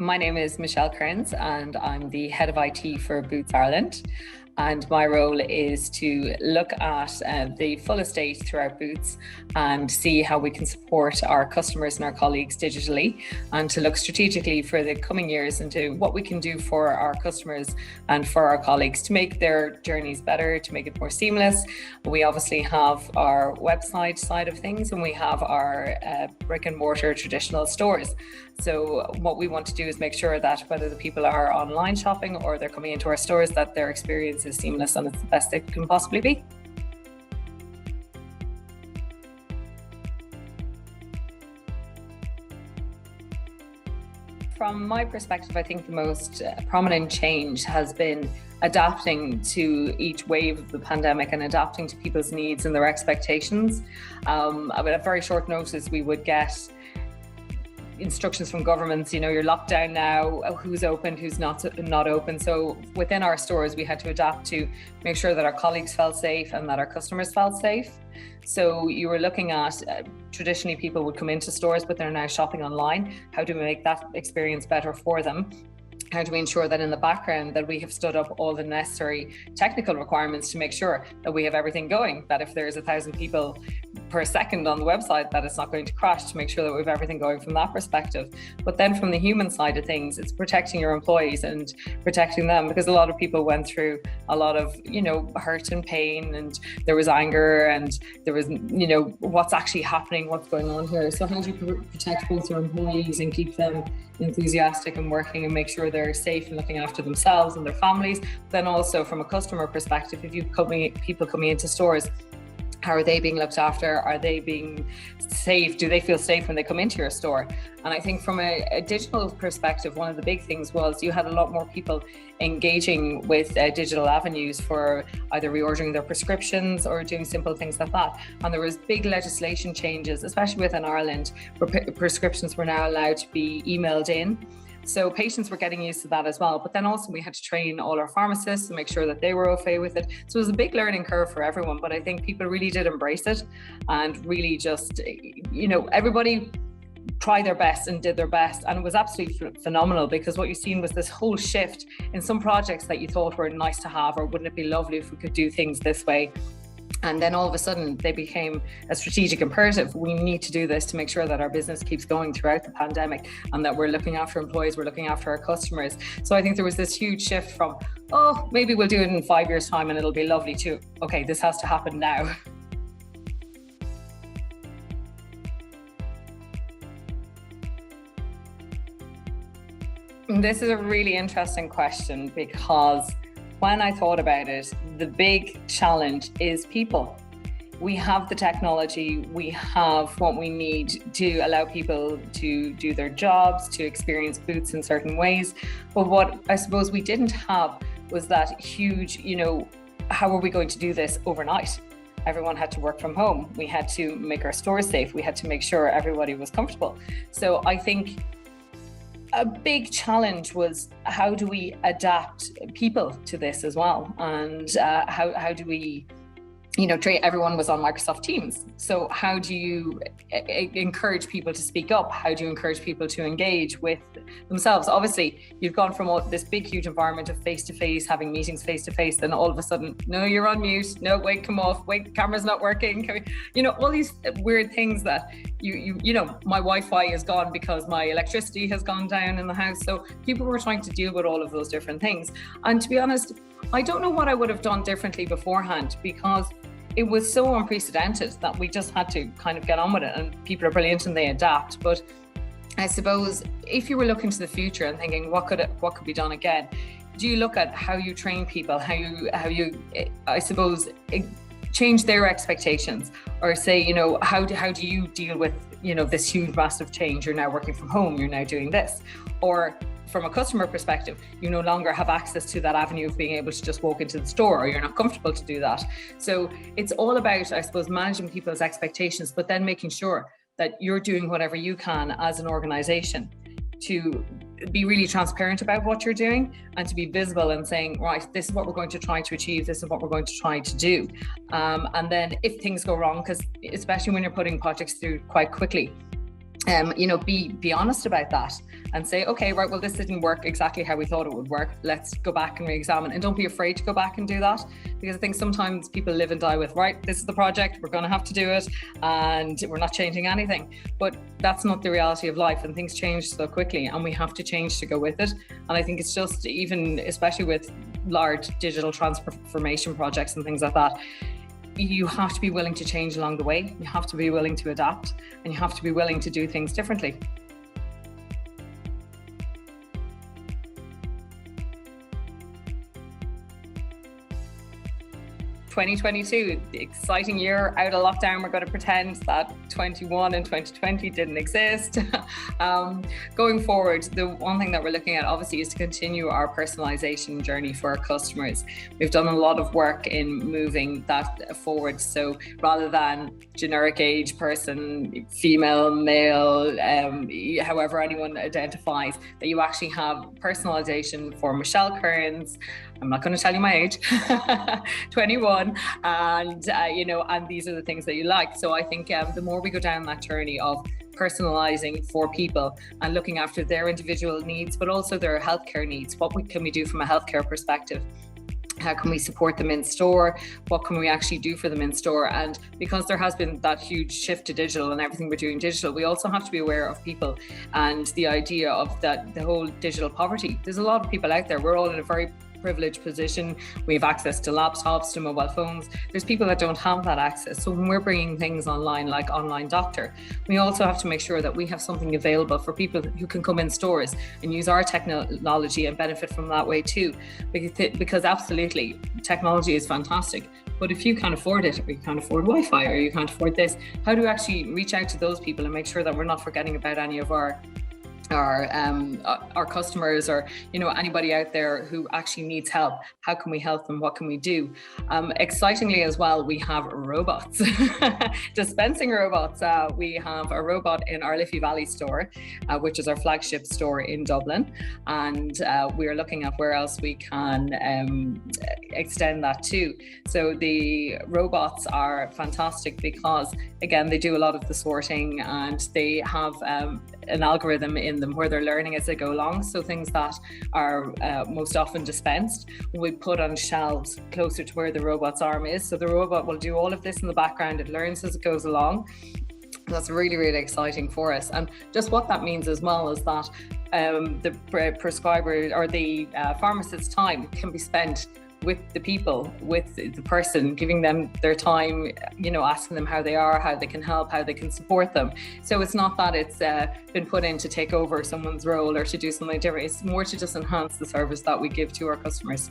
My name is Michelle Kearns and I'm the head of IT for Boots Ireland. And my role is to look at the full estate throughout Boots and see how we can support our customers and our colleagues digitally, and to look strategically for the coming years into what we can do for our customers and for our colleagues to make their journeys better, to make it more seamless. We obviously have our website side of things, and we have our brick and mortar traditional stores. So what we want to do is make sure that whether the people are online shopping or they're coming into our stores, that their experience is seamless and it's the best it can possibly be. From my perspective, I think the most prominent change has been adapting to each wave of the pandemic and adapting to people's needs and their expectations. At very short notice, we would get instructions from governments, you're locked down now, who's open, who's not open. So within our stores, we had to adapt to make sure that our colleagues felt safe and that our customers felt safe. So you were looking at, traditionally people would come into stores, but they're now shopping online. How do we make that experience better for them? How do we ensure that in the background that we have stood up all the necessary technical requirements to make sure that we have everything going, that if there's 1,000 people per second on the website, that it's not going to crash, to make sure that we have everything going from that perspective. But then from the human side of things, it's protecting your employees and protecting them, because a lot of people went through a lot of, hurt and pain, and there was anger, and there was, what's actually happening, what's going on here. So how do you protect both your employees and keep them enthusiastic and working and make sure they're safe and looking after themselves and their families? Then also from a customer perspective, if people coming into stores, how are they being looked after? Are they being safe? Do they feel safe when they come into your store? And I think from a digital perspective, one of the big things was you had a lot more people engaging with digital avenues for either reordering their prescriptions or doing simple things like that. And there was big legislation changes, especially within Ireland, where prescriptions were now allowed to be emailed in. So patients were getting used to that as well. But then also we had to train all our pharmacists and make sure that they were okay with it. So it was a big learning curve for everyone. But I think people really did embrace it and really just, everybody tried their best and did their best. And it was absolutely phenomenal, because what you've seen was this whole shift in some projects that you thought were nice to have, or wouldn't it be lovely if we could do things this way? And then all of a sudden they became a strategic imperative. We need to do this to make sure that our business keeps going throughout the pandemic, and that we're looking after employees, we're looking after our customers. So I think there was this huge shift from, maybe we'll do it in 5 years' time and it'll be lovely too. Okay, this has to happen now. This is a really interesting question, because when I thought about it, the big challenge is people. We have the technology, we have what we need to allow people to do their jobs, to experience Boots in certain ways. But what I suppose we didn't have was that huge, how are we going to do this overnight? Everyone had to work from home. We had to make our stores safe. We had to make sure everybody was comfortable. So I think a big challenge was, how do we adapt people to this as well? And how do we, everyone was on Microsoft Teams. So how do you encourage people to speak up? How do you encourage people to engage with themselves? Obviously, you've gone from this big, huge environment of face-to-face, having meetings face-to-face, then all of a sudden, no, you're on mute. No, wait, come off. Wait, camera's not working. All these weird things that my Wi-Fi is gone because my electricity has gone down in the house. So people were trying to deal with all of those different things. And to be honest, I don't know what I would have done differently beforehand, because it was so unprecedented that we just had to kind of get on with it, and people are brilliant and they adapt. But I suppose if you were looking to the future and thinking what could be done again, do you look at how you train people, how you I suppose change their expectations, or say, how do you deal with, this huge massive change? You're now working from home, you're now doing this. Or from a customer perspective, you no longer have access to that avenue of being able to just walk into the store, or you're not comfortable to do that. So it's all about, I suppose, managing people's expectations, but then making sure that you're doing whatever you can as an organization to be really transparent about what you're doing, and to be visible and saying, right, this is what we're going to try to achieve, this is what we're going to try to do. And then if things go wrong, because especially when you're putting projects through quite quickly, be honest about that and say, okay, right, well, this didn't work exactly how we thought it would work. Let's go back and re-examine, and don't be afraid to go back and do that, because I think sometimes people live and die with, right, this is the project, we're going to have to do it, and we're not changing anything. But that's not the reality of life, and things change so quickly, and we have to change to go with it. And I think it's just, even especially with large digital transformation projects and things like that, you have to be willing to change along the way. You have to be willing to adapt, and you have to be willing to do things differently. 2022, the exciting year out of lockdown. We're going to pretend that 21 and 2020 didn't exist. Going forward, the one thing that we're looking at obviously is to continue our personalization journey for our customers. We've done a lot of work in moving that forward. So rather than generic age, person, female, male, however anyone identifies, that you actually have personalization for Michelle Kearns. I'm not going to tell you my age, 21, and and these are the things that you like. So I think the more we go down that journey of personalizing for people and looking after their individual needs, but also their healthcare needs, what can we do from a healthcare perspective? How can we support them in store? What can we actually do for them in store? And because there has been that huge shift to digital and everything we're doing digital, we also have to be aware of people and the idea of that, the whole digital poverty. There's a lot of people out there. We're all in a very privileged position. We have access to laptops, to mobile phones. There's people that don't have that access. So when we're bringing things online, like online doctor, we also have to make sure that we have something available for people who can come in stores and use our technology and benefit from that way too. Because absolutely, technology is fantastic. But if you can't afford it, or you can't afford Wi-Fi, or you can't afford this, how do we actually reach out to those people and make sure that we're not forgetting about any of our customers, or anybody out there who actually needs help? How can we help them? What can we do? Excitingly as well, we have robots, dispensing robots. We have a robot in our Liffey Valley store, which is our flagship store in Dublin, and we are looking at where else we can extend that to. So the robots are fantastic because, again, they do a lot of the sorting, and they have an algorithm in them where they're learning as they go along. So things that are most often dispensed, we put on shelves closer to where the robot's arm is. So the robot will do all of this in the background. It learns as it goes along. That's really, really exciting for us. And just what that means as well is that the prescriber or the pharmacist's time can be spent with the people, with the person, giving them their time, asking them how they are, how they can help, how they can support them. So it's not that it's been put in to take over someone's role or to do something different. It's more to just enhance the service that we give to our customers.